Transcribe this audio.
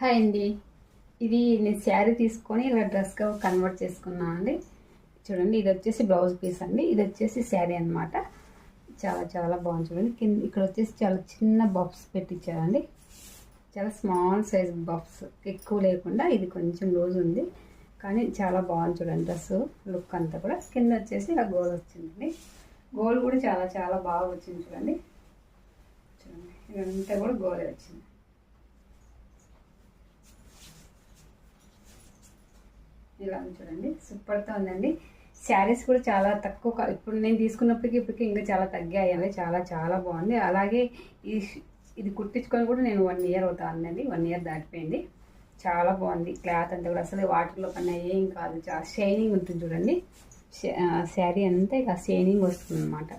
Hi అండి. ఇది నేను శారీ తీసుకొని ఇలా డ్రెస్గా కన్వర్ట్ చేసుకున్నాను అండి. చూడండి, ఇది వచ్చేసి బ్లౌజ్ పీస్ అండి, ఇది వచ్చేసి శారీ అనమాట. చాలా చాలా బాగుంది. చూడండి, కింద ఇక్కడ వచ్చేసి చాలా చిన్న బఫ్స్ పెట్టించారండి. చాలా స్మాల్ సైజ్ బఫ్స్, ఎక్కువ లేకుండా. ఇది కొంచెం లూజ్ ఉంది కానీ చాలా బాగుంది. చూడండి, డ్రెస్ లుక్ అంతా కూడా. కింద వచ్చేసి ఇలా గోల్ వచ్చిందండి. గోల్ కూడా చాలా చాలా బాగా వచ్చింది. చూడండి చూడండి ఇదంతా కూడా గోలే వచ్చింది. ఇలా చూడండి, సూపర్తో ఉందండి. శారీస్ కూడా చాలా తక్కువ, ఇప్పుడు నేను తీసుకున్నప్పటికీ ఇప్పటికీ ఇంకా చాలా తగ్గాయండి. చాలా చాలా బాగుంది. అలాగే ఇది కుట్టించుకొని కూడా నేను 1 ఇయర్ అవుతుందండి. 1 ఇయర్ దాటిపోయింది. చాలా బాగుంది. క్లాత్ అంతా కూడా అసలు వాటర్లో కన్నా ఏం కాదు, చాలా షైనింగ్ ఉంటుంది. చూడండి, శారీ అంతా ఇక షైనింగ్ వస్తుంది అన్నమాట.